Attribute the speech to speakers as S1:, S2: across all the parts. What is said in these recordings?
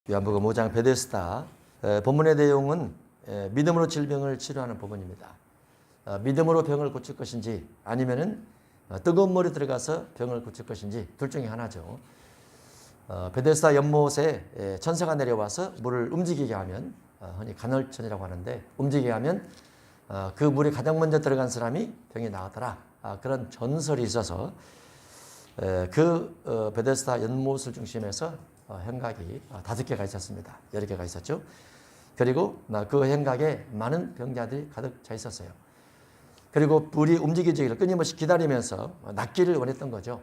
S1: 요한복음 5장 베데스다. 본문의 내용은 믿음으로 질병을 치료하는 부분입니다. 믿음으로 병을 고칠 것인지 아니면은 뜨거운 물에 들어가서 병을 고칠 것인지 둘 중에 하나죠. 베데스다 연못에 천사가 내려와서 물을 움직이게 하면 흔히 간헐천이라고 하는데 움직이게 하면 그 물에 가장 먼저 들어간 사람이 병이 나았더라. 그런 전설이 있어서 그 베데스다 연못을 중심해서 행각이 5개가 있었습니다. 여러 개가 있었죠. 그리고 그 행각에 많은 병자들이 가득 차 있었어요. 그리고 물이 움직이기를 끊임없이 기다리면서 낫기를 원했던 거죠.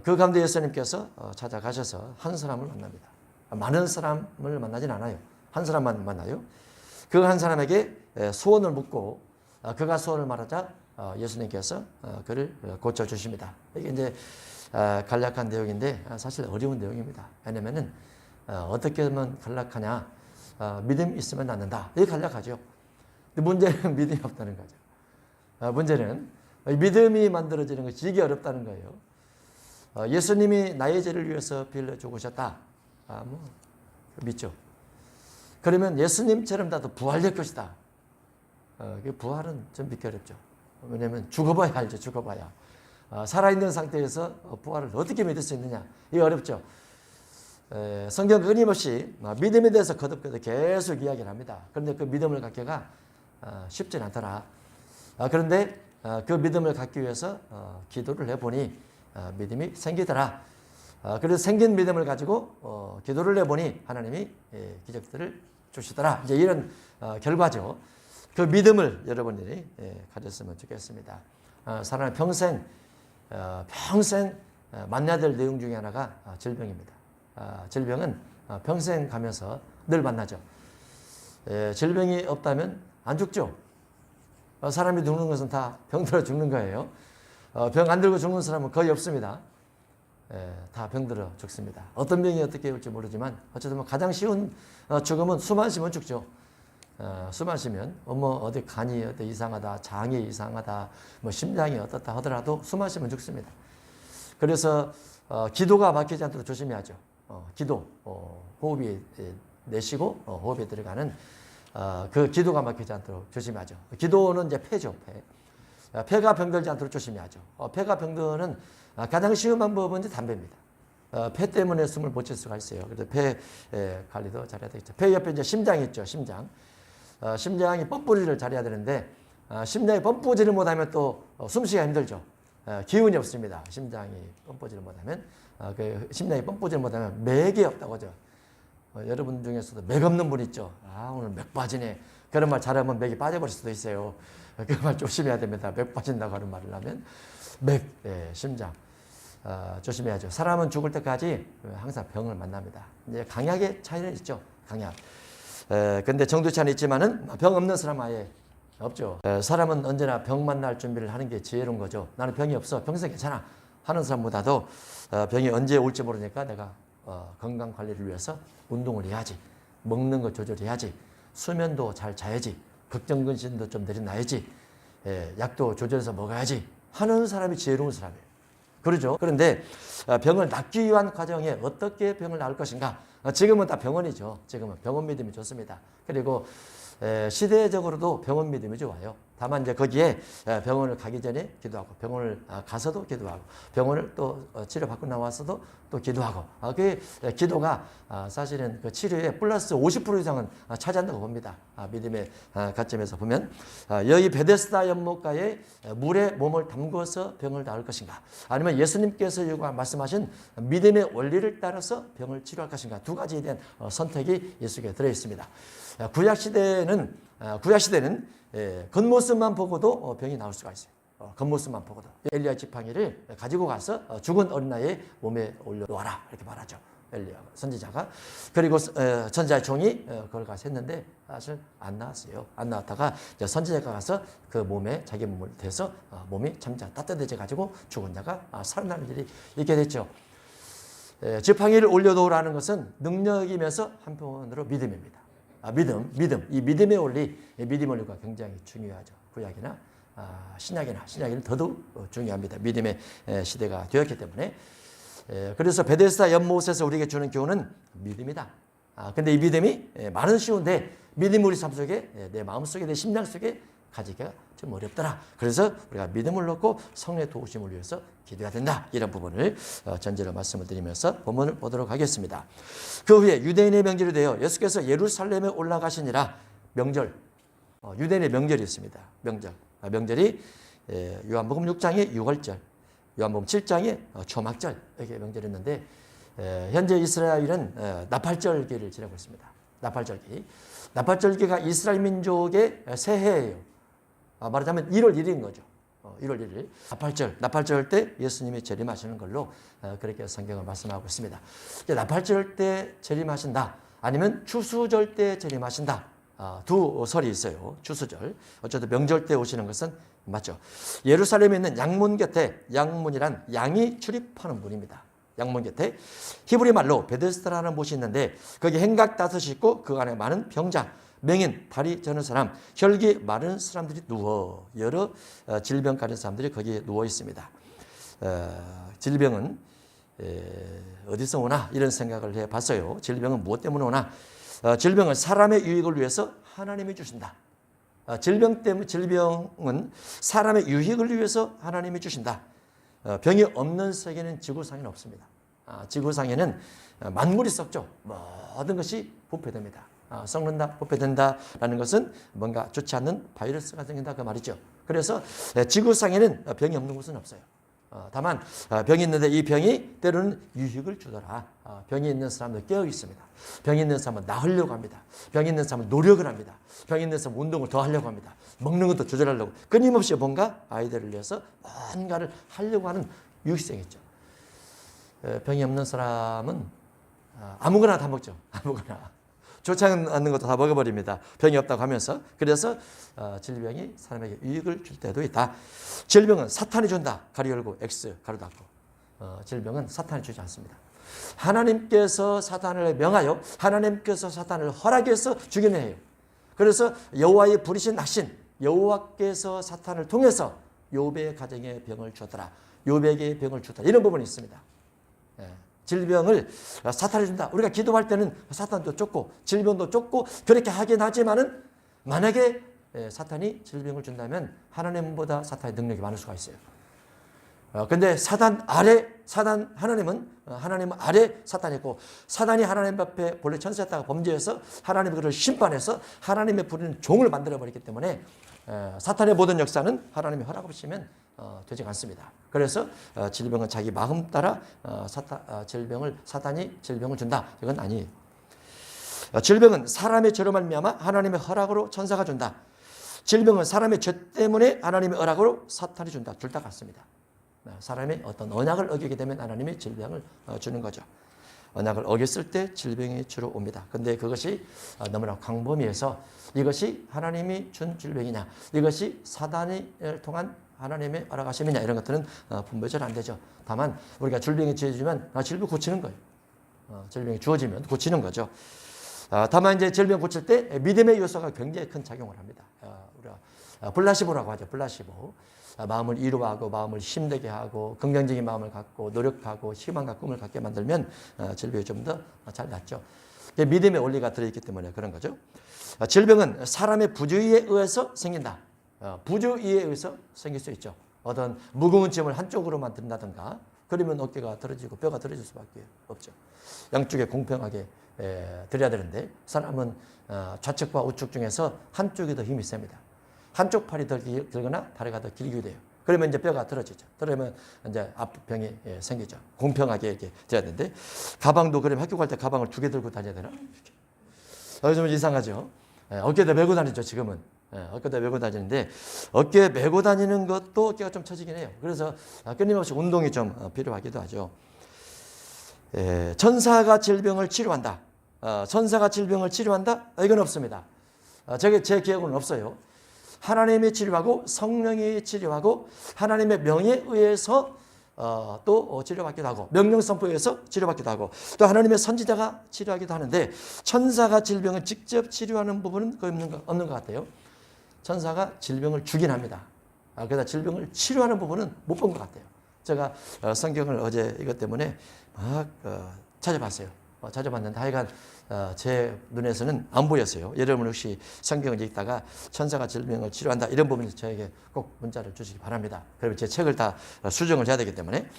S1: 그 가운데 예수님께서 찾아가셔서 한 사람을 만납니다. 많은 사람을 만나진 않아요. 한 사람만 만나요. 그 한 사람에게 소원을 묻고 그가 소원을 말하자 예수님께서 그를 고쳐주십니다. 이게 이제 간략한 내용인데 사실 어려운 내용입니다. 왜냐면은 어떻게 하면 간략하냐? 믿음 있으면 낫는다. 이게 간략하죠. 근데 문제는 믿음이 없다는 거죠. 문제는 믿음이 만들어지는 것이 되게 어렵다는 거예요. 예수님이 나의 죄를 위해서 피 흘려 죽으셨다. 믿죠. 그러면 예수님처럼 나도 부활될 것이다. 부활은 좀 믿기 어렵죠. 왜냐하면 죽어봐야 알죠. 죽어봐야. 살아있는 상태에서 부활을 어떻게 믿을 수 있느냐. 이게 어렵죠. 성경 끊임없이 믿음에 대해서 거듭거듭 계속 이야기를 합니다. 그런데 그 믿음을 갖기가 쉽지 않더라. 그런데 그 믿음을 갖기 위해서 기도를 해보니 믿음이 생기더라. 그래서 생긴 믿음을 가지고 기도를 해보니 하나님이 기적들을 주시더라. 이제 이런 결과죠. 그 믿음을 여러분들이 가졌으면 좋겠습니다. 사람은 평생 만나야 될 내용 중에 하나가 질병입니다. 질병은 평생 가면서 늘 만나죠. 질병이 없다면 안 죽죠. 사람이 죽는 것은 다 병들어 죽는 거예요. 병 안 들고 죽는 사람은 거의 없습니다. 다 병들어 죽습니다. 어떤 병이 어떻게 올지 모르지만 어쨌든 가장 쉬운 죽음은 숨 안 쉬면 죽죠. 숨 안 쉬면 어디 간이 어디 이상하다, 장이 이상하다, 심장이 어떻다 하더라도 숨 안 쉬면 죽습니다. 그래서 기도가 막히지 않도록 조심해야죠. 기도, 호흡이 내쉬고 호흡에 들어가는 그 기도가 막히지 않도록 조심하죠. 기도는 이제 폐죠, 폐. 폐가 병들지 않도록 조심해야죠. 폐가 병드는 가장 쉬운 방법은 이제 담배입니다. 폐 때문에 숨을 못 쉴 수가 있어요. 그래서 폐 관리도 잘해야 되겠죠. 폐 옆에 이제 심장이 있죠, 심장. 심장이 펌프질을 잘해야 되는데 심장이 펌프질을 못하면 또 숨쉬기가 힘들죠. 기운이 없습니다. 심장이 펌프질을 못하면 그 심장이 펌프질을 못하면 맥이 없다고 하죠. 여러분 중에서도 맥 없는 분 있죠. 오늘 맥 빠지네. 그런 말 잘하면 맥이 빠져버릴 수도 있어요. 그 말 조심해야 됩니다. 맥 빠진다고 하는 말을 하면 맥, 심장 조심해야죠. 사람은 죽을 때까지 항상 병을 만납니다. 이제 강약의 차이는 있죠. 강약. 근데 정도 차이는 있지만은 병 없는 사람 아예 없죠. 사람은 언제나 병 만날 준비를 하는 게 지혜로운 거죠. 나는 병이 없어. 평생 괜찮아. 하는 사람보다도 병이 언제 올지 모르니까 내가 건강 관리를 위해서 운동을 해야지. 먹는 거 조절해야지. 수면도 잘 자야지. 걱정 근심도 좀 내려놔야지. 약도 조절해서 먹어야지. 하는 사람이 지혜로운 사람이에요. 그러죠. 그런데 병을 낫기 위한 과정에 어떻게 병을 나을 것인가? 지금은 다 병원이죠. 지금은 병원 믿음이 좋습니다. 그리고 시대적으로도 병원 믿음이 좋아요. 다만 이제 거기에 병원을 가기 전에 기도하고 병원을 가서도 기도하고 병원을 또 치료받고 나와서도 또 기도하고 그 기도가 사실은 그 치료에 플러스 50% 이상은 차지한다고 봅니다. 믿음의 관점에서 보면 여기 베데스다 연못가에 물에 몸을 담궈서 병을 나을 것인가 아니면 예수님께서 말씀하신 믿음의 원리를 따라서 병을 치료할 것인가 두 가지에 대한 선택이 예수께 들어 있습니다. 구약시대는 겉모습만 보고도 병이 나올 수가 있어요. 겉모습만 보고도. 엘리야 지팡이를 가지고 가서 죽은 어린아이의 몸에 올려놓아라 이렇게 말하죠. 엘리야 선지자가. 그리고 선지자의 종이 그걸 가서 했는데 사실 안 나왔어요. 안 나왔다가 선지자가 가서 그 몸에 자기 몸을 대서 몸이 점점 따뜻해져 가지고 죽은 자가 살아나는 일이 있게 됐죠. 지팡이를 올려놓으라는 것은 능력이면서 한편으로 믿음입니다. 믿음. 이 믿음의 원리, 믿음의 원리가 굉장히 중요하죠. 구약이나 신약이나 더더욱 중요합니다. 믿음의 시대가 되었기 때문에 그래서 베데스다 연못에서 우리에게 주는 교훈은 믿음이다. 근데 이 믿음이 말은 쉬운데 믿음이 우리 삶 속에 내 마음 속에 내 심장 속에 가지기가 좀 어렵더라. 그래서 우리가 믿음을 놓고 성령의 도우심을 위해서 기도해야 된다. 이런 부분을 전제로 말씀을 드리면서 본문을 보도록 하겠습니다. 그 후에 유대인의 명절이 되어 예수께서 예루살렘에 올라가시니라. 명절, 유대인의 명절이 있습니다. 명절이 요한복음 6장의 유월절, 요한복음 7장의 초막절 이렇게 명절이 있는데 현재 이스라엘은 나팔절기를 지내고 있습니다. 나팔절기가 이스라엘 민족의 새해예요. 말하자면 1월 1일인 거죠. 1월 1일 나팔절 때 예수님이 재림하시는 걸로 그렇게 성경을 말씀하고 있습니다. 나팔절 때 재림하신다 아니면 추수절 때 재림하신다, 두 설이 있어요. 추수절, 어쨌든 명절 때 오시는 것은 맞죠. 예루살렘에 있는 양문 곁에, 양문이란 양이 출입하는 문입니다. 양문 곁에 히브리 말로 베데스다라는 곳이 있는데 거기 행각 5이 있고 그 안에 많은 병자, 맹인, 다리 저는 사람, 혈기 마른 사람들이 누워, 여러 질병 가진 사람들이 거기에 누워 있습니다. 질병은 어디서 오나 이런 생각을 해봤어요. 질병은 무엇 때문에 오나? 질병은 사람의 유익을 위해서 하나님이 주신다. 질병은 사람의 유익을 위해서 하나님이 주신다. 병이 없는 세계는 지구상에는 없습니다. 지구상에는 만물이 썩죠. 모든 것이 부패됩니다. 썩는다, 부패된다라는 것은 뭔가 좋지 않는 바이러스가 생긴다 그 말이죠. 그래서 지구상에는 병이 없는 곳은 없어요. 다만 병이 있는데 이 병이 때로는 유익을 주더라. 병이 있는 사람들 깨어 있습니다. 병이 있는 사람은 나으려고 합니다. 병이 있는 사람은 노력을 합니다. 병이 있는 사람은 운동을 더 하려고 합니다. 먹는 것도 조절하려고 끊임없이 뭔가 아이들을 위해서 뭔가를 하려고 하는 유익성이 있죠. 병이 없는 사람은 아무거나 다 먹죠. 아무거나. 좋지 않는 것도 다 먹어버립니다. 병이 없다고 하면서. 그래서 질병이 사람에게 유익을 줄 때도 있다. 질병은 사탄이 준다. 가로 열고 X 가로 닫고. 질병은 사탄이 주지 않습니다. 하나님께서 사탄을 명하여 하나님께서 사탄을 허락해서 주기는 해요. 그래서 여호와의 부리신 낙신, 여호와께서 사탄을 통해서 욥의 가정에 병을 주었더라. 욥에게 병을 주었다. 이런 부분이 있습니다. 질병을 사탄이 준다. 우리가 기도할 때는 사탄도 쫓고 질병도 쫓고 그렇게 하긴 하지만은 만약에 사탄이 질병을 준다면 하나님보다 사탄의 능력이 많을 수가 있어요. 근데 하나님 아래 사탄이 있고 사탄이 하나님 앞에 본래 천사였다가 범죄해서 하나님이 그를 심판해서 하나님의 부리는 종을 만들어버렸기 때문에 사탄의 모든 역사는 하나님이 허락 없이면 되지 않습니다. 그래서 질병은 자기 마음 따라 사탄이 질병을 준다. 이건 아니에요. 질병은 사람의 죄로 말미암아 하나님의 허락으로 천사가 준다. 질병은 사람의 죄 때문에 하나님의 허락으로 사탄이 준다. 둘 다 같습니다. 사람이 어떤 언약을 어기게 되면 하나님이 질병을 주는 거죠. 언약을 어겼을 때 질병이 주로 옵니다. 근데 그것이 너무나 광범위해서 이것이 하나님이 준 질병이냐, 이것이 사단을 통한 하나님의 허락하심이냐, 이런 것들은 분별이 잘 안 되죠. 다만 우리가 질병이 주어지면 질병 고치는 거예요. 질병이 주어지면 고치는 거죠. 다만 이제 질병 고칠 때 믿음의 요소가 굉장히 큰 작용을 합니다. 우리가 플라시보라고 하죠. 플라시보. 마음을 이루하고 마음을 힘되게 하고 긍정적인 마음을 갖고 노력하고 희망과 꿈을 갖게 만들면 질병이 좀 더 잘 낫죠. 믿음의 원리가 들어있기 때문에 그런 거죠. 질병은 사람의 부주의에 의해서 생긴다. 부주의에 의해서 생길 수 있죠. 어떤 무거운 짐을 한쪽으로만 든다든가 그러면 어깨가 들어지고 뼈가 들어질 수밖에 없죠. 양쪽에 공평하게 들여야 되는데 사람은 좌측과 우측 중에서 한쪽이 더 힘이 셉니다. 한쪽 팔이 더 길거나 다리가 더 길게 돼요. 그러면 이제 뼈가 들어지죠. 그러면 이제 앞병이 생기죠. 공평하게 이렇게 돼야 되는데 가방도 그러면 학교 갈 때 가방을 2개 들고 다녀야 되나? 좀 이상하죠. 어깨에다 메고 다니죠. 지금은 어깨에다 메고 다니는데 어깨에 메고 다니는 것도 어깨가 좀 처지긴 해요. 그래서 끊임없이 운동이 좀 필요하기도 하죠. 천사가 질병을 치료한다. 천사가 질병을 치료한다? 이건 없습니다. 제 기억은 없어요. 하나님이 치료하고 성령이 치료하고 하나님의 명에 의해서 또 치료받기도 하고 명령 선포에 의해서 치료받기도 하고 또 하나님의 선지자가 치료하기도 하는데 천사가 질병을 직접 치료하는 부분은 거의 없는 것 같아요. 천사가 질병을 주긴 합니다. 그러나 질병을 치료하는 부분은 못 본 것 같아요. 제가 성경을 어제 이것 때문에 막 찾아봤어요. 찾아봤는데 하여간 제 눈에서는 안 보였어요. 여러분 혹시 성경을 읽다가 천사가 질병을 치료한다 이런 부분에서 저에게 꼭 문자를 주시기 바랍니다. 그러면 제 책을 다 수정을 해야 되기 때문에.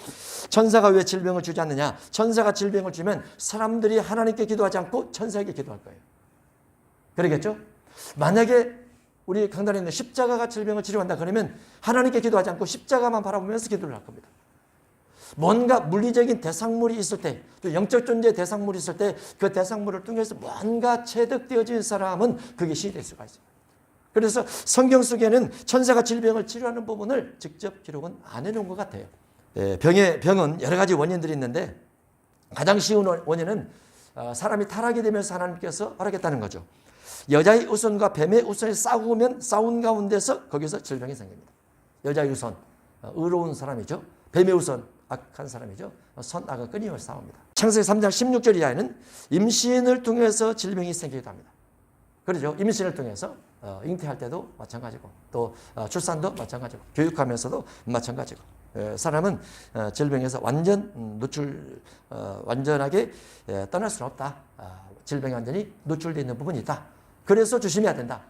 S1: 천사가 왜 질병을 주지 않느냐? 천사가 질병을 주면 사람들이 하나님께 기도하지 않고 천사에게 기도할 거예요. 그러겠죠? 만약에 우리 강단에 있는 십자가가 질병을 치료한다 그러면 하나님께 기도하지 않고 십자가만 바라보면서 기도를 할 겁니다. 뭔가 물리적인 대상물이 있을 때, 또 영적 존재의 대상물이 있을 때 그 대상물을 통해서 뭔가 체득되어진 사람은 그게 신이 될 수가 있어요. 그래서 성경 속에는 천사가 질병을 치료하는 부분을 직접 기록은 안 해놓은 것 같아요. 병은 여러 가지 원인들이 있는데 가장 쉬운 원인은 사람이 타락이 되면서 하나님께서 허락했다는 거죠. 여자의 우선과 뱀의 우선이 싸운 가운데서 거기서 질병이 생깁니다. 여자의 우선, 의로운 사람이죠. 뱀의 우선, 악한 사람이죠. 선악은 끊임없이 싸웁니다. 창세기 3장 16절 이하에는 임신을 통해서 질병이 생기기도 합니다. 그렇죠. 임신을 통해서 잉태할 때도 마찬가지고 또 출산도 마찬가지고 교육하면서도 마찬가지고 사람은 질병에서 완전하게 떠날 수는 없다. 질병에 완전히 노출되어 있는 부분이 있다. 그래서 조심해야 된다.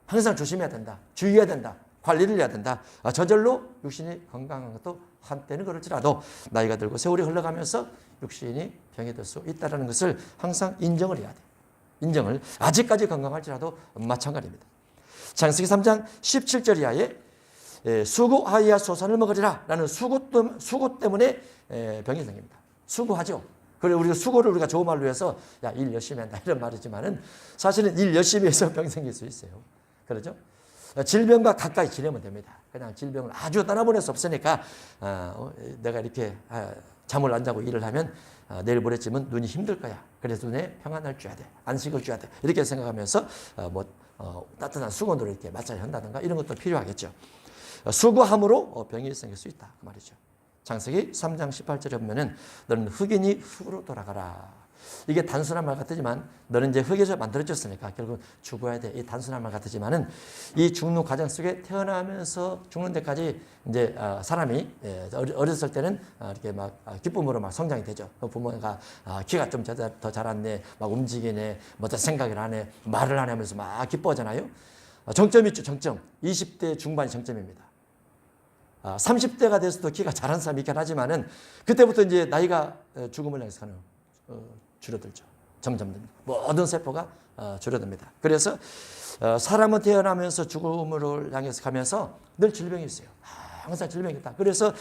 S1: 항상 조심해야 된다. 주의해야 된다. 관리를 해야 된다. 저절로 육신이 건강한 것도 한때는 그럴지라도 나이가 들고 세월이 흘러가면서 육신이 병이 들 수 있다는 것을 항상 인정을 해야 돼요. 인정을. 아직까지 건강할지라도 마찬가지입니다. 창세기 3장 17절 이하에 수고하여야 소산을 먹으리라 라는 수고 때문에 병이 생깁니다. 수고하죠. 그리고 우리가 수고를 우리가 좋은 말로 해서 야, 일 열심히 한다 이런 말이지만은 사실은 일 열심히 해서 병이 생길 수 있어요. 그렇죠? 질병과 가까이 지내면 됩니다. 그냥 질병을 아주 떠나보낼 수 없으니까 내가 이렇게 잠을 안 자고 일을 하면 내일 모레쯤은 눈이 힘들 거야. 그래서 눈에 평안을 줘야 돼. 안식을 줘야 돼. 이렇게 생각하면서 따뜻한 수건으로 이렇게 마사지 한다든가 이런 것도 필요하겠죠. 수고함으로 병이 생길 수 있다. 그 말이죠. 창세기 3장 18절에 보면은 너는 흙이니 흙으로 돌아가라. 이게 단순한 말 같지만 너는 이제 흙에서 만들어졌으니까 결국 죽어야 돼. 이 단순한 말 같지만은 이 죽는 과정 속에 태어나면서 죽는 데까지 이제 사람이 어렸을 때는 이렇게 막 기쁨으로 막 성장이 되죠. 부모가 키가 좀 더 자랐네, 막 움직이네, 뭐 더 생각을 하네, 말을 하네 하면서 막 기뻐하잖아요. 정점이 있죠. 정점. 20대 중반이 정점입니다. 30대가 돼서도 키가 자란 사람이 있긴 하지만은 그때부터 이제 나이가 죽음을 향해서 가는 줄어들죠. 점점 모든 세포가 줄어듭니다. 그래서 사람은 태어나면서 죽음을 향해서 가면서 늘 질병이 있어요. 항상 질병이 있다. 그래서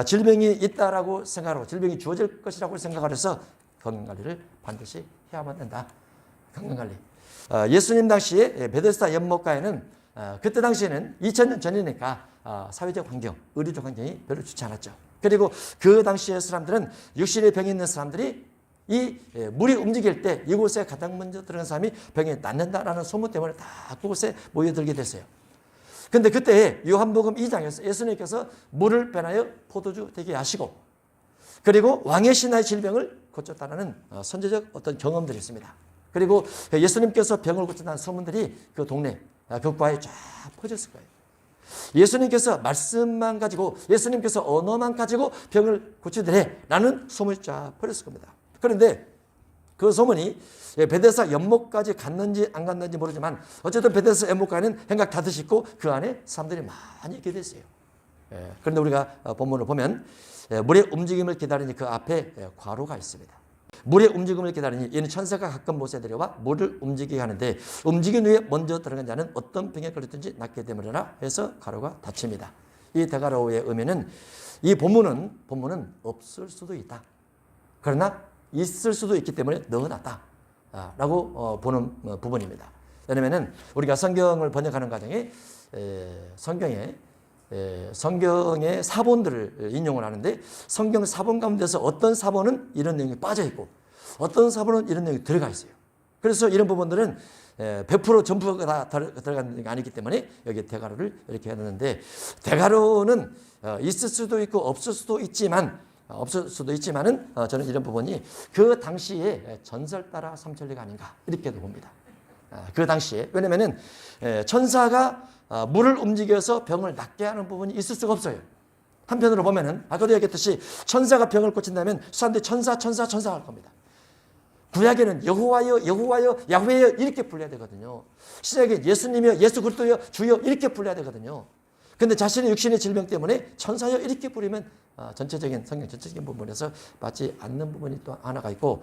S1: 질병이 있다라고 생각하고 질병이 주어질 것이라고 생각을 해서 건강관리를 반드시 해야만 된다. 건강관리. 예수님 당시에 베데스다 연못가에는 그때 당시에는 2000년 전이니까 사회적 환경, 의료적 환경이 별로 좋지 않았죠. 그리고 그 당시의 사람들은 육신에 병이 있는 사람들이 이 물이 움직일 때 이곳에 가장 먼저 들어간 사람이 병에 낫는다라는 소문 때문에 다 그곳에 모여들게 됐어요. 그런데 그때 요한복음 2장에서 예수님께서 물을 변하여 포도주 되게 하시고 그리고 왕의 신하의 질병을 고쳤다는 선제적 어떤 경험들이 있습니다. 그리고 예수님께서 병을 고쳤다는 소문들이 그 동네, 그 과에 쫙 퍼졌을 거예요. 예수님께서 말씀만 가지고 예수님께서 언어만 가지고 병을 고치더래 라는 소문이 쫙 퍼졌을 겁니다. 그런데 그 소문이 베데스다 연못까지 갔는지 안 갔는지 모르지만 어쨌든 베데스다 연못가에는 행각 다듯이 있고 그 안에 사람들이 많이 있게 됐어요. 그런데 우리가 본문을 보면 물의 움직임을 기다리니 그 앞에 괄호가 있습니다. 물의 움직임을 기다리니 이는 천사가 가끔 못에 내려와 물을 움직이게 하는데 움직인 후에 먼저 들어간 자는 어떤 병에 걸렸든지 낫게 되므리라 해서 괄호가 닫힙니다. 이 대괄호의 의미는 이 본문은 없을 수도 있다. 그러나 있을 수도 있기 때문에 넣어놨다 라고 보는 부분입니다. 왜냐하면 우리가 성경을 번역하는 과정에 성경의 사본들을 인용을 하는데 성경 사본 가운데서 어떤 사본은 이런 내용이 빠져 있고 어떤 사본은 이런 내용이 들어가 있어요. 그래서 이런 부분들은 100% 전부가 다 들어가는 게 아니기 때문에 여기 대괄호를 이렇게 해놨는데 대괄호는 있을 수도 있고 없을 수도 있지만은 저는 이런 부분이 그 당시에 전설 따라 삼천리가 아닌가 이렇게도 봅니다. 그 당시에 왜냐면은 천사가 물을 움직여서 병을 낫게 하는 부분이 있을 수가 없어요. 한편으로 보면은 아까도 얘기했듯이 천사가 병을 고친다면 사람들이 천사 할 겁니다. 구약에는 여호와여 여호와여 야훼여 이렇게 불러야 되거든요. 신약에 예수님이여 예수 그리스도여 주여 이렇게 불러야 되거든요. 근데 자신의 육신의 질병 때문에 천사여 이렇게 부르면 전체적인 성경 전체적인 부분에서 맞지 않는 부분이 또 하나가 있고,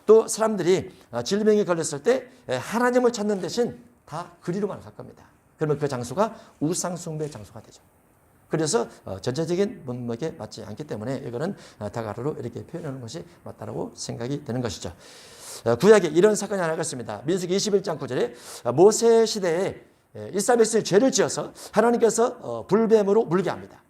S1: 또 사람들이 질병에 걸렸을 때 하나님을 찾는 대신 다 그리로만 갈 겁니다. 그러면 그 장소가 우상 숭배 장소가 되죠. 그래서 전체적인 문맥에 맞지 않기 때문에 이거는 다가로로 이렇게 표현하는 것이 맞다라고 생각이 되는 것이죠. 구약에 이런 사건이 하나가 있습니다. 민수기 21장 9절에 모세 시대에 이스라엘 백성이 죄를 지어서 하나님께서 불뱀으로 물게 합니다.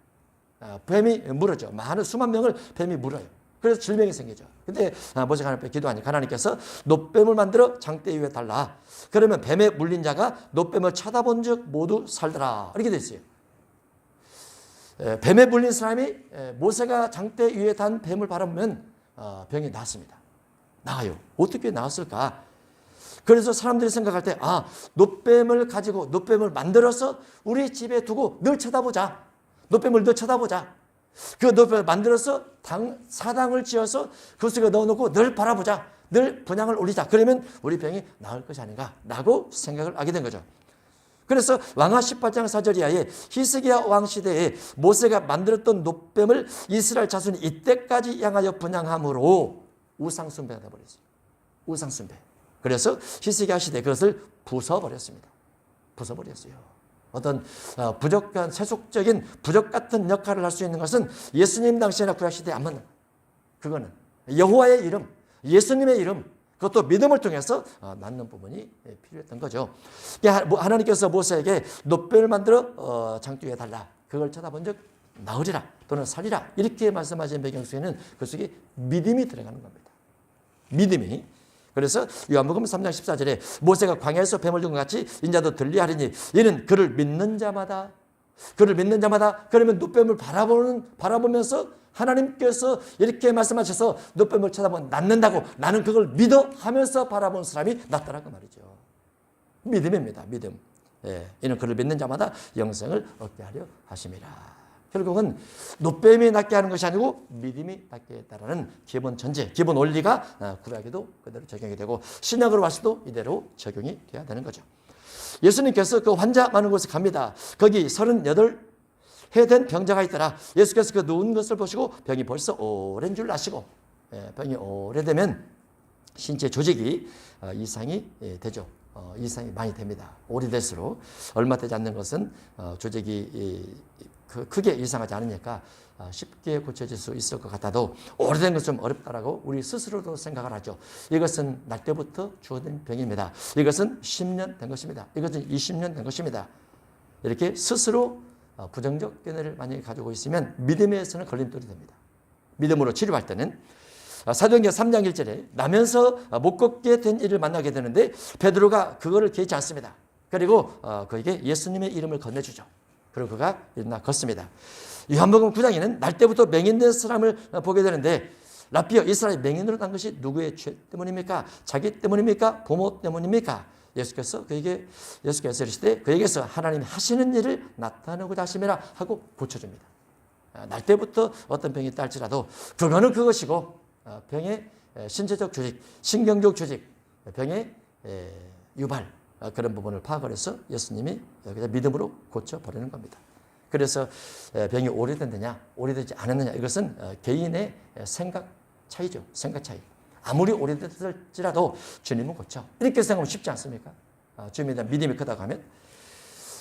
S1: 뱀이 물어죠. 많은 수만 명을 뱀이 물어요. 그래서 질병이 생기죠. 근데 모세가 하나님께 기도하니까 하나님께서 놋뱀을 만들어 장대 위에 달라. 그러면 뱀에 물린 자가 놋뱀을 쳐다본 즉 모두 살더라. 이렇게 돼 있어요. 뱀에 물린 사람이 모세가 장대 위에 단 뱀을 바라보면 병이 낫습니다. 나아요. 어떻게 나았을까? 그래서 사람들이 생각할 때 놋뱀을 가지고 놋뱀을 만들어서 우리 집에 두고 늘 쳐다보자. 놋뱀을 늘 쳐다보자. 그 놋뱀을 만들어서 사당을 지어서 그 속에 넣어놓고 늘 바라보자. 늘 분향을 올리자. 그러면 우리 병이 나을 것이 아닌가 라고 생각을 하게 된 거죠. 그래서 왕하 18장 4절 이하에 히스기야 왕 시대에 모세가 만들었던 놋뱀을 이스라엘 자손이 이때까지 향하여 분향함으로 우상숭배가 되어버렸어요. 우상숭배. 그래서 히스기야 시대에 그것을 부숴버렸습니다. 부숴버렸어요. 어떤 부족한 세속적인 부족 같은 역할을 할 수 있는 것은 예수님 당시에나 구약 시대에 안 맞는, 그거는 여호와의 이름, 예수님의 이름, 그것도 믿음을 통해서 낳는 부분이 필요했던 거죠. 하나님께서 모세에게 놋뱀을 만들어 장대 위에 달라. 그걸 쳐다본 적 나으리라 또는 살리라 이렇게 말씀하신 배경 속에는 그 속에 믿음이 들어가는 겁니다. 믿음이. 그래서 요한복음 3장 14절에 모세가 광야에서 뱀을 준 것 같이 인자도 들리하리니 이는 그를 믿는 자마다 그러면 놋뱀을 바라보면서 하나님께서 이렇게 말씀하셔서 놋뱀을 쳐다보면 낫는다고 나는 그걸 믿어 하면서 바라본 사람이 낫더라고 말이죠. 믿음입니다. 믿음. 이는 그를 믿는 자마다 영생을 얻게 하려 하심이라. 결국은 놋뱀이 낫게 하는 것이 아니고 믿음이 낫게 했다라는 기본 전제, 기본 원리가 구약에도 그대로 적용이 되고 신약으로 와서도 이대로 적용이 돼야 되는 거죠. 예수님께서 그 환자 많은 곳에 갑니다. 거기 38해 된 병자가 있더라. 예수께서 그 누운 것을 보시고 병이 벌써 오랜 줄 아시고, 병이 오래되면 신체 조직이 이상이 되죠. 이상이 많이 됩니다. 오래될수록 얼마 되지 않는 것은 조직이 크게 이상하지 않으니까 쉽게 고쳐질 수 있을 것 같아도 오래된 것은 좀 어렵다라고 우리 스스로도 생각을 하죠. 이것은 날 때부터 주어진 병입니다. 이것은 10년 된 것입니다. 이것은 20년 된 것입니다. 이렇게 스스로 부정적 견해를 만약에 가지고 있으면 믿음에서는 걸림돌이 됩니다. 믿음으로 치료할 때는 사도행전 3장 1절에 나면서 못 걷게 된 이를 만나게 되는데 베드로가 그거를 개의치 않습니다. 그리고 그에게 예수님의 이름을 건네주죠. 그리고 그가 일어나 걷습니다. 요한복음 9장에는 날 때부터 맹인된 사람을 보게 되는데 라피어 이스라엘 맹인으로 난 것이 누구의 죄 때문입니까? 자기 때문입니까? 부모 때문입니까? 예수께서 이르시되 그에게서 하나님이 하시는 일을 나타내고자 하심이라 하고 고쳐줍니다. 날 때부터 어떤 병이 있다할지라도 그거는 그것이고 병의 신체적 조직, 신경적 조직, 병의 유발 그런 부분을 파악을 해서 예수님이 여기다 믿음으로 고쳐버리는 겁니다. 그래서 병이 오래됐느냐 오래되지 않았느냐 이것은 개인의 생각 차이죠. 생각 차이. 아무리 오래됐을지라도 주님은 고쳐. 이렇게 생각하면 쉽지 않습니까? 주님에 대한 믿음이 크다고 하면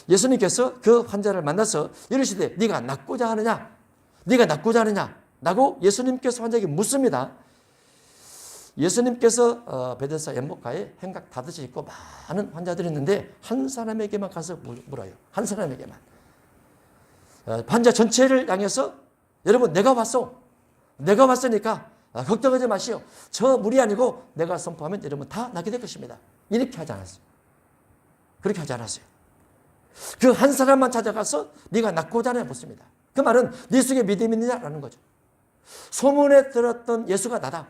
S1: 예수님께서 그 환자를 만나서 이르시되 네가 낫고자 하느냐? 네가 낫고자 하느냐? 라고 예수님께서 환자에게 묻습니다. 예수님께서 베데스다 연못가에 행각 다듯이 있고 많은 환자들이 있는데 한 사람에게만 가서 물어요. 한 사람에게만. 환자 전체를 향해서 여러분 내가 왔어. 내가 왔으니까 걱정하지 마시오. 저 물이 아니고 내가 선포하면 여러분 다 낫게 될 것입니다. 이렇게 하지 않았어요. 그렇게 하지 않았어요. 그 한 사람만 찾아가서 네가 낫고자 하냐 묻습니다. 그 말은 네 속에 믿음이 있느냐라는 거죠. 소문에 들었던 예수가 나다.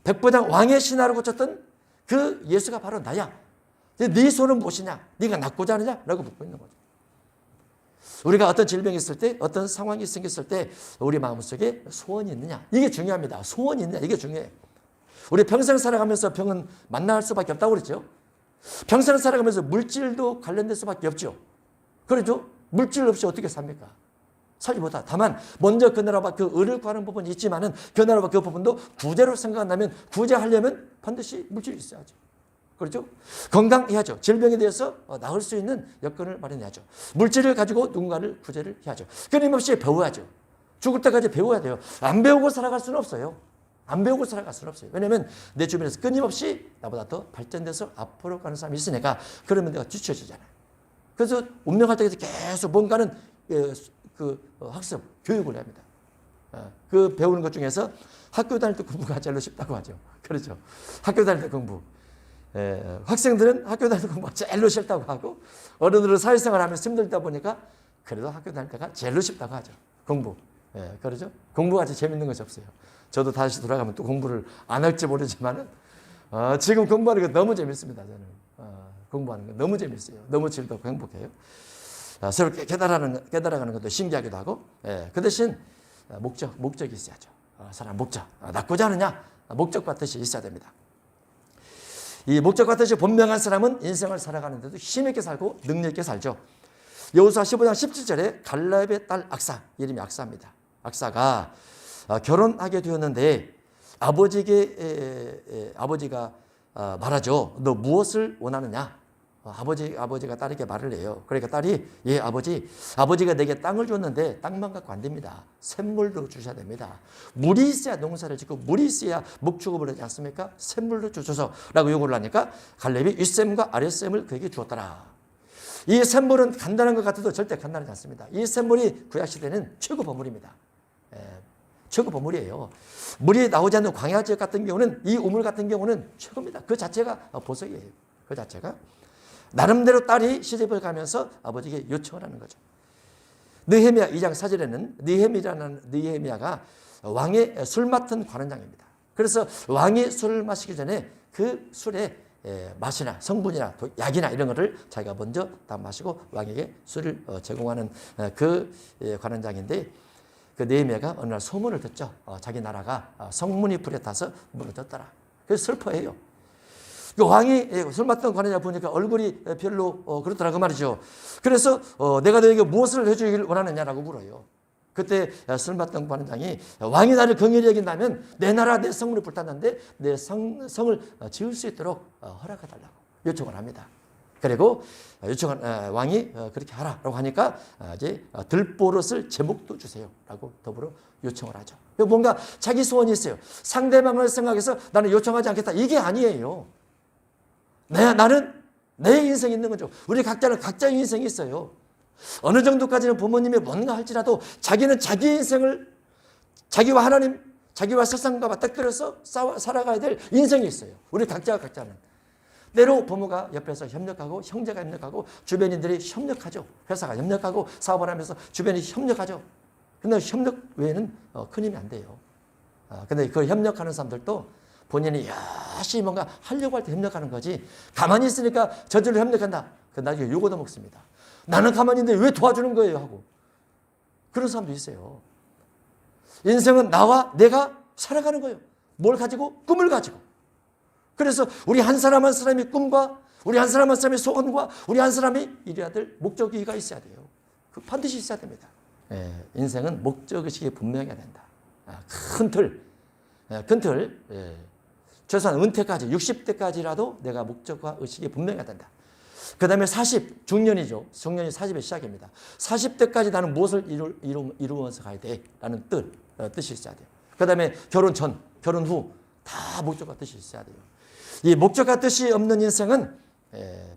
S1: 백부장 왕의 신하를 고쳤던 그 예수가 바로 나야. 네 손은 무엇이냐? 네가 낫고자 하느냐? 라고 묻고 있는 거죠. 우리가 어떤 질병이 있을 때, 어떤 상황이 생겼을 때 우리 마음속에 소원이 있느냐. 이게 중요합니다. 소원이 있느냐. 이게 중요해요. 우리 평생 살아가면서 병은 만날 수밖에 없다고 그랬죠. 평생 살아가면서 물질도 관련될 수밖에 없죠. 그렇죠? 물질 없이 어떻게 삽니까? 살지 못하. 다만 먼저 그 나라와 그 의를 구하는 부분이 있지만은 그 나라와 그 부분도 구제로 생각한다면 구제하려면 반드시 물질이 있어야죠. 그렇죠? 건강해야죠. 질병에 대해서 나을 수 있는 여건을 마련해야죠. 물질을 가지고 누군가를 구제를 해야죠. 끊임없이 배워야죠. 죽을 때까지 배워야 돼요. 안 배우고 살아갈 수는 없어요. 안 배우고 살아갈 수는 없어요. 왜냐하면 내 주변에서 끊임없이 나보다 더 발전돼서 앞으로 가는 사람이 있으니까 그러면 내가 뒤처지잖아요. 그래서 운명할 때까지 계속 뭔가는 학습, 교육을 합니다. 그 배우는 것 중에서 학교 다닐 때 공부가 제일 쉽다고 하죠. 그렇죠. 학교 다닐 때 공부. 학생들은 학교 다닐 때 공부가 제일 싫다고 하고 어른들은 사회생활 하면서 힘들다 보니까 그래도 학교 다닐 때가 제일 쉽다고 하죠. 공부. 그렇죠. 공부가 제일 재밌는 것이 없어요. 저도 다시 돌아가면 또 공부를 안 할지 모르지만은 지금 공부하는 게 너무 재밌습니다. 저는 공부하는 거 너무 재밌어요. 너무 즐겁고 행복해요. 새롭게 깨달아가는 것도 신기하기도 하고, 그 대신 목적이 있어야죠. 사람 목적. 낫고자 하느냐? 목적과 뜻이 있어야 됩니다. 이 목적과 뜻이 분명한 사람은 인생을 살아가는데도 힘있게 살고 능력 있게 살죠. 여호수아 15장 17절에 갈렙의 딸 악사, 이름이 악사입니다. 악사가 결혼하게 되었는데 아버지가 말하죠. 너 무엇을 원하느냐? 아버지가 딸에게 말을 해요. 그러니까 딸이 예 아버지가 내게 땅을 줬는데 땅만 갖고 안 됩니다. 샘물도 주셔야 됩니다. 물이 있어야 농사를 짓고 물이 있어야 목축업을 하지 않습니까? 샘물도 주셔서라고 요구를 하니까 갈렙이 윗샘과 아랫샘을 그에게 주었더라. 이 샘물은 간단한 것 같아도 절대 간단하지 않습니다. 이 샘물이 구약시대는 최고 보물입니다. 최고 보물이에요. 물이 나오지 않는 광야 지역 같은 경우는 이 우물 같은 경우는 최고입니다. 그 자체가 보석이에요. 그 자체가. 나름대로 딸이 시집을 가면서 아버지에게 요청을 하는 거죠. 느헤미야 2장 4절에는 느헤미야가 왕의 술 맡은 관원장입니다. 그래서 왕이 술을 마시기 전에 그 술에 맛이나 성분이나 약이나 이런 것을 자기가 먼저 다 마시고 왕에게 술을 제공하는 그 관원장인데 그 느헤미야가 어느 날 소문을 듣죠. 자기 나라가 성문이 불에 타서 무너졌더라. 그래서 슬퍼해요. 그 왕이 술 맡던 관원장 보니까 얼굴이 별로 그렇더라고 말이죠. 그래서 내가 너에게 무엇을 해주길 원하느냐라고 물어요. 그때 술 맡던 관원장이 왕이 나를 긍휼히 여긴다면 내 나라 내 성문이 불탔는데 내 성을 지을 수 있도록 허락해달라고 요청을 합니다. 그리고 왕이 그렇게 하라라고 하니까 이제 들보릇을 제목도 주세요라고 더불어 요청을 하죠. 뭔가 자기 소원이 있어요. 상대방을 생각해서 나는 요청하지 않겠다. 이게 아니에요. 나는 내 인생이 있는 거죠. 우리 각자는 각자의 인생이 있어요. 어느 정도까지는 부모님이 뭔가 할지라도 자기는 자기 인생을 자기와 하나님, 자기와 세상과 맞닥뜨려서 살아가야 될 인생이 있어요. 우리 각자는. 때로 부모가 옆에서 협력하고 형제가 협력하고 주변인들이 협력하죠. 회사가 협력하고 사업을 하면서 주변이 협력하죠. 근데 협력 외에는 큰 힘이 안 돼요. 근데 그 협력하는 사람들도 본인이 열심히 뭔가 하려고 할 때 협력하는 거지 가만히 있으니까 저절로 협력한다. 그 나중에 욕도 먹습니다. 나는 가만히 있는데 왜 도와주는 거예요? 하고. 그런 사람도 있어요. 인생은 나와 내가 살아가는 거예요. 뭘 가지고? 꿈을 가지고. 그래서 우리 한 사람 한 사람의 꿈과 우리 한 사람 한 사람의 소원과 우리 한 사람이 이래야 될 목적의가 있어야 돼요. 그 반드시 있어야 됩니다. 인생은 목적의식이 분명해야 된다. 큰 틀. 최소한 은퇴까지 60대까지라도 내가 목적과 의식이 분명해야 된다. 그 다음에 40, 중년이죠. 중년이 40의 시작입니다. 40대까지 나는 무엇을 이루면서 가야 돼? 라는 뜻이 있어야 돼요. 그 다음에 결혼 전, 결혼 후 다 목적과 뜻이 있어야 돼요. 이 목적과 뜻이 없는 인생은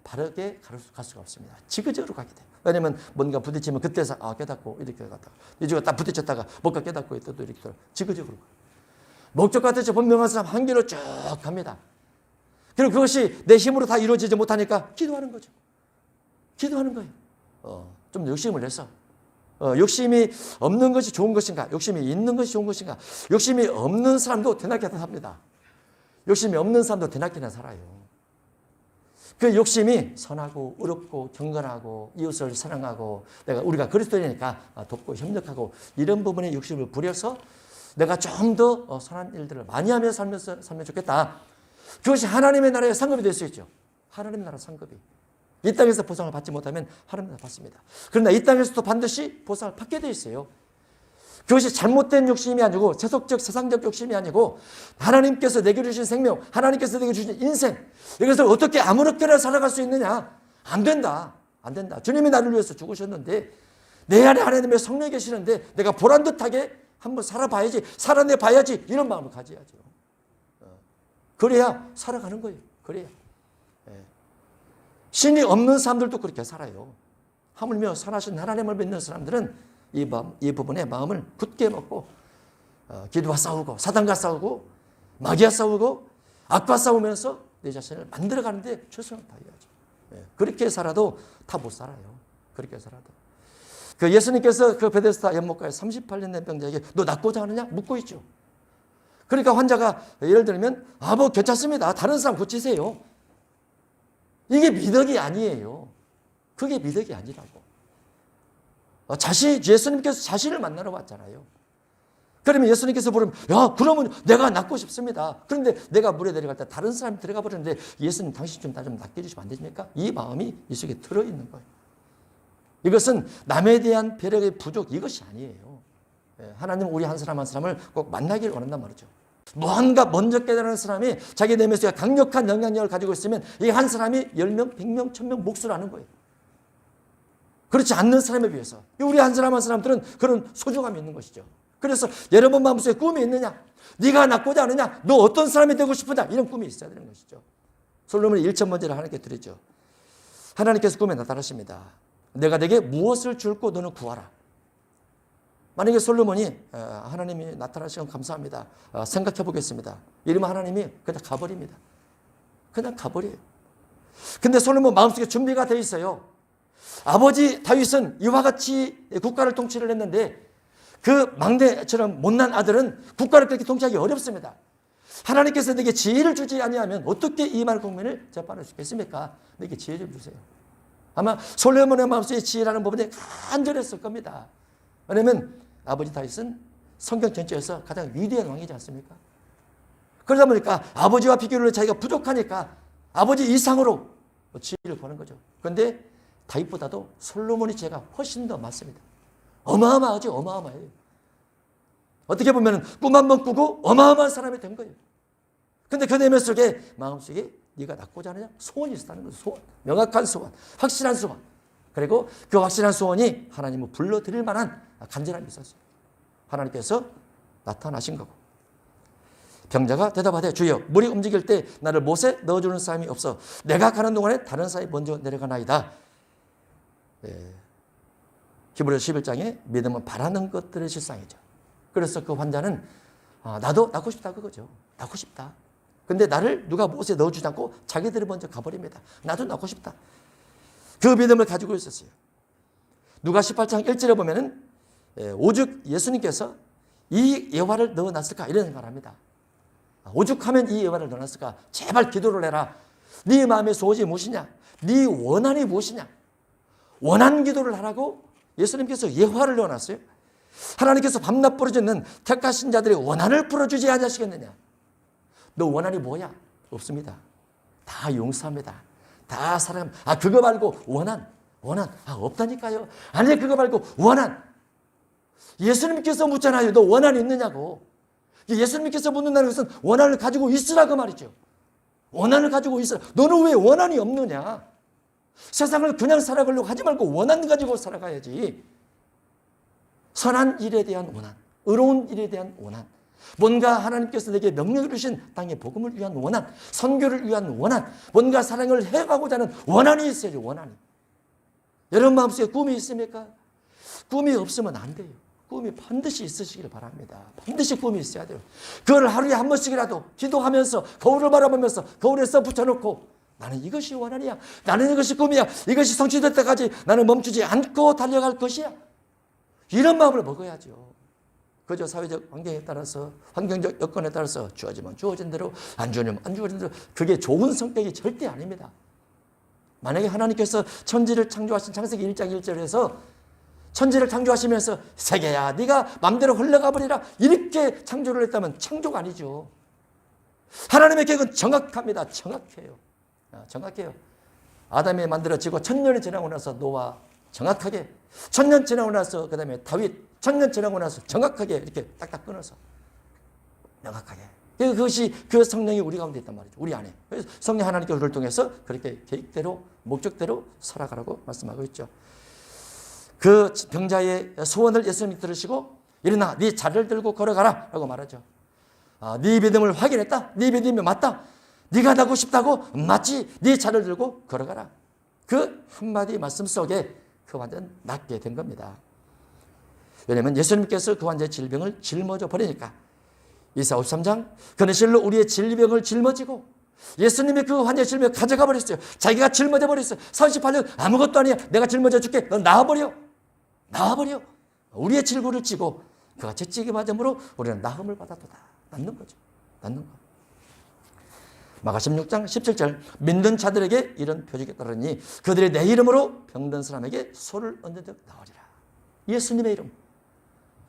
S1: 바르게 갈 수가 없습니다. 지그재그로 가게 돼요. 왜냐면 뭔가 부딪히면 그때서 깨닫고 이렇게 갔다가 이쪽에 딱 부딪혔다가 뭔가 깨닫고 또 이렇게 지그재그로 가요. 목적과 뜻이 분명한 사람 한 길로 쭉 갑니다. 그리고 그것이 내 힘으로 다 이루어지지 못하니까 기도하는 거죠. 기도하는 거예요. 좀 욕심을 내서. 욕심이 없는 것이 좋은 것인가? 욕심이 있는 것이 좋은 것인가? 욕심이 없는 사람도 대낮게 삽니다. 욕심이 없는 사람도 대낮게는 살아요. 그 욕심이 선하고 의롭고 경건하고 이웃을 사랑하고 우리가 그리스도인이니까 돕고 협력하고 이런 부분에 욕심을 부려서 내가 좀 더 선한 일들을 많이 하며 살면 좋겠다. 그것이 하나님의 나라의 상급이 될 수 있죠. 하나님의 나라 상급이. 이 땅에서 보상을 받지 못하면 하나님 나라 받습니다. 그러나 이 땅에서도 반드시 보상을 받게 돼 있어요. 그것이 잘못된 욕심이 아니고 세속적 세상적 욕심이 아니고 하나님께서 내게 주신 생명, 하나님께서 내게 주신 인생, 이것을 어떻게 아무렇게나 살아갈 수 있느냐? 안 된다. 안 된다. 주님이 나를 위해서 죽으셨는데 내 안에 하나님의 성령이 계시는데 내가 보란듯하게 한번 살아봐야지, 살아내봐야지 이런 마음을 가져야죠. 그래야 살아가는 거예요. 그래야. 신이 없는 사람들도 그렇게 살아요. 하물며 선하신 하나님을 믿는 사람들은 이 부분에 마음을 굳게 먹고 기도와 싸우고 사단과 싸우고 마귀와 싸우고 악과 싸우면서 내 자신을 만들어가는데 최선을 다해야죠. 그렇게 살아도 다 못 살아요. 그렇게 살아도. 그 예수님께서 그 베데스다 연못가에 38년 된 병자에게 너 낫고자 하느냐? 묻고 있죠. 그러니까 환자가 예를 들면 뭐 괜찮습니다. 다른 사람 고치세요. 이게 미덕이 아니에요. 그게 미덕이 아니라고. 예수님께서 자신을 만나러 왔잖아요. 그러면 예수님께서 부르면 그러면 내가 낫고 싶습니다. 그런데 내가 물에 내려갈 때 다른 사람이 들어가 버렸는데 예수님 당신 좀 나 좀 낫게 해주시면 안 되십니까? 이 마음이 이 속에 들어있는 거예요. 이것은 남에 대한 배려의 부족 이것이 아니에요. 하나님은 우리 한 사람 한 사람을 꼭 만나기를 원한단 말이죠. 무언가 먼저 깨달은 사람이 자기 내면서 강력한 영향력을 가지고 있으면 이 한 사람이 10명, 100명, 1000명 몫을 하는 거예요. 그렇지 않는 사람에 비해서 우리 한 사람 한 사람들은 그런 소중함이 있는 것이죠. 그래서 여러분 마음속에 꿈이 있느냐? 네가 낫고자 하느냐? 너 어떤 사람이 되고 싶으냐? 이런 꿈이 있어야 되는 것이죠. 솔로몬이 1천 번째를 하나님께 드리죠. 하나님께서 꿈에 나타나십니다. 내가 내게 무엇을 줄고 너는 구하라. 만약에 솔로몬이 하나님이 나타나시면 감사합니다. 생각해 보겠습니다. 이러면 하나님이 그냥 가버립니다. 그냥 가버려요. 근데 솔로몬 마음속에 준비가 돼 있어요. 아버지 다윗은 이와 같이 국가를 통치를 했는데 그 막내처럼 못난 아들은 국가를 그렇게 통치하기 어렵습니다. 하나님께서 내게 지혜를 주지 아니하면 어떻게 이 많은 국민을 재판할 수 있겠습니까? 내게 지혜 좀 주세요. 아마 솔로몬의 마음속에 지혜라는 부분이 간절했을 겁니다. 왜냐하면 아버지 다윗은 성경 전체에서 가장 위대한 왕이지 않습니까? 그러다 보니까 아버지와 비교를 자기가 부족하니까 아버지 이상으로 지혜를 구하는 거죠. 그런데 다윗보다도 솔로몬의 지혜가 훨씬 더 많습니다. 어마어마하죠. 어마어마해요. 어떻게 보면 꿈 한 번 꾸고 어마어마한 사람이 된 거예요. 그런데 그 내면 속에 마음속에 네가 낫고자 하느냐? 소원이 있었다는 거죠. 소원. 명확한 소원. 확실한 소원. 그리고 그 확실한 소원이 하나님을 불러드릴 만한 간절함이 있었어요. 하나님께서 나타나신 거고. 병자가 대답하되 주여 물이 움직일 때 나를 못에 넣어주는 사람이 없어 내가 가는 동안에 다른 사람이 먼저 내려가나이다. 히브리서 11장에 믿음은 바라는 것들의 실상이죠. 그래서 그 환자는 나도 낫고 싶다 그거죠. 낫고 싶다. 근데 나를 누가 못에 넣어주지 않고 자기들이 먼저 가버립니다. 나도 낫고 싶다. 그 믿음을 가지고 있었어요. 누가 18장 1절에 보면은 오죽 예수님께서 이 예화를 넣어놨을까 이런 생각을 합니다. 오죽하면 이 예화를 넣어놨을까? 제발 기도를 해라. 네 마음의 소원이 무엇이냐? 네 원한이 무엇이냐? 원한 기도를 하라고 예수님께서 예화를 넣어놨어요. 하나님께서 밤낮 부르짖는 택하신 자들의 원한을 풀어주지 않으시겠느냐? 너 원한이 뭐야? 없습니다. 다 용서합니다. 다 사랑. 그거 말고 원한. 없다니까요. 아니 그거 말고 원한. 예수님께서 묻잖아요. 너 원한이 있느냐고. 예수님께서 묻는다는 것은 원한을 가지고 있으라 그 말이죠. 원한을 가지고 있으라. 너는 왜 원한이 없느냐? 세상을 그냥 살아가려고 하지 말고 원한 가지고 살아가야지. 선한 일에 대한 원한, 의로운 일에 대한 원한, 뭔가 하나님께서 내게 명령을 주신 땅의 복음을 위한 원한, 선교를 위한 원한, 뭔가 사랑을 해가고자 하는 원한이 있어야죠. 원한이. 여러분 마음속에 꿈이 있습니까? 꿈이 없으면 안 돼요. 꿈이 반드시 있으시기를 바랍니다. 반드시 꿈이 있어야 돼요. 그걸 하루에 한 번씩이라도 기도하면서 거울을 바라보면서 거울에서 붙여놓고 나는 이것이 원한이야. 나는 이것이 꿈이야. 이것이 성취될 때까지 나는 멈추지 않고 달려갈 것이야. 이런 마음을 먹어야죠. 그저 사회적 환경에 따라서 환경적 여건에 따라서 주어지면 주어진 대로 안 주어지면 안 주어진 대로 그게 좋은 성격이 절대 아닙니다. 만약에 하나님께서 천지를 창조하신 창세기 1장 1절에서 천지를 창조하시면서 세계야 네가 맘대로 흘러가 버리라 이렇게 창조를 했다면 창조가 아니죠. 하나님의 계획은 정확합니다. 정확해요. 정확해요. 아담이 만들어지고 1000년이 지나고 나서 노아 정확하게 1000년 지나고 나서 그 다음에 다윗 1000년 지나고 나서 정확하게 이렇게 딱딱 끊어서 명확하게 그것이 그 성령이 우리 가운데 있단 말이죠. 우리 안에. 그래서 성령 하나님께 우리를 통해서 그렇게 계획대로 목적대로 살아가라고 말씀하고 있죠. 그 병자의 소원을 예수님이 들으시고 일어나 네 자리를 들고 걸어가라 라고 말하죠. 네 믿음을 확인했다. 네 믿음이 맞다. 네가 나고 싶다고 맞지. 네 자리를 들고 걸어가라. 그 한마디 말씀 속에 그 환자는 낫게 된 겁니다. 왜냐하면 예수님께서 그 환자의 질병을 짊어져 버리니까. 이사 53장 그는 실로 우리의 질병을 짊어지고 예수님이 그 환자의 질병을 가져가 버렸어요. 자기가 짊어져 버렸어요. 38년 아무것도 아니야. 내가 짊어져 줄게. 넌 나와버려. 나와버려. 우리의 질고를 지고 그가 채찍에 맞음으로 우리는 나음을 받았도다. 낫는 거죠. 낫는 거. 마가 16장 17절 믿는 자들에게 이런 표적이 따르니 그들이 내 이름으로 병든 사람에게 소를 언제든 나으리라. 예수님의 이름.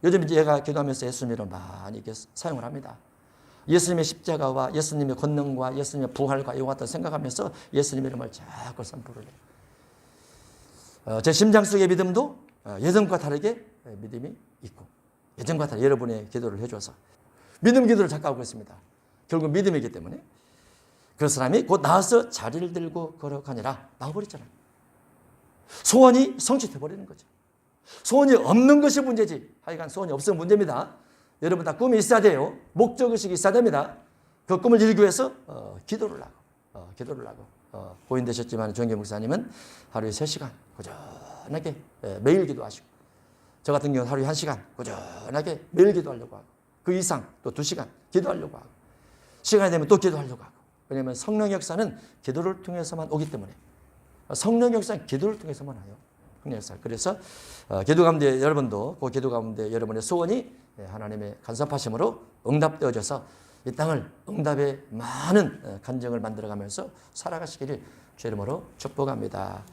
S1: 요즘 제가 기도하면서 예수님의 이름 많이 사용을 합니다. 예수님의 십자가와 예수님의 권능과 예수님의 부활과 이와 같은 생각하면서 예수님의 이름을 자꾸 선포를 해요. 제 심장 속의 믿음도 예전과 다르게 믿음이 있고 예전과 다르게 여러분의 기도를 해줘서 믿음 기도를 자꾸 하고 있습니다. 결국 믿음이기 때문에 그 사람이 곧 나와서 자리를 들고 걸어가니라. 나와버렸잖아요. 소원이 성취돼버리는 거죠. 소원이 없는 것이 문제지. 하여간 소원이 없으면 문제입니다. 여러분 다 꿈이 있어야 돼요. 목적의식이 있어야 됩니다. 그 꿈을 이루기 위해서 기도를 하고 고인 되셨지만 정규 목사님은 하루에 3시간 꾸준하게 매일 기도하시고 저 같은 경우는 하루에 1시간 꾸준하게 매일 기도하려고 하고 그 이상 또 2시간 기도하려고 하고 시간이 되면 또 기도하려고 하고 왜냐하면 성령의 역사는 기도를 통해서만 오기 때문에 성령의 역사는 기도를 통해서만 와요. 성령의 역사. 그래서 기도 가운데 여러분도 그 기도 가운데 여러분의 소원이 하나님의 간섭하심으로 응답되어져서 이 땅을 응답의 많은 간증을 만들어가면서 살아가시기를 주 이름으로 축복합니다.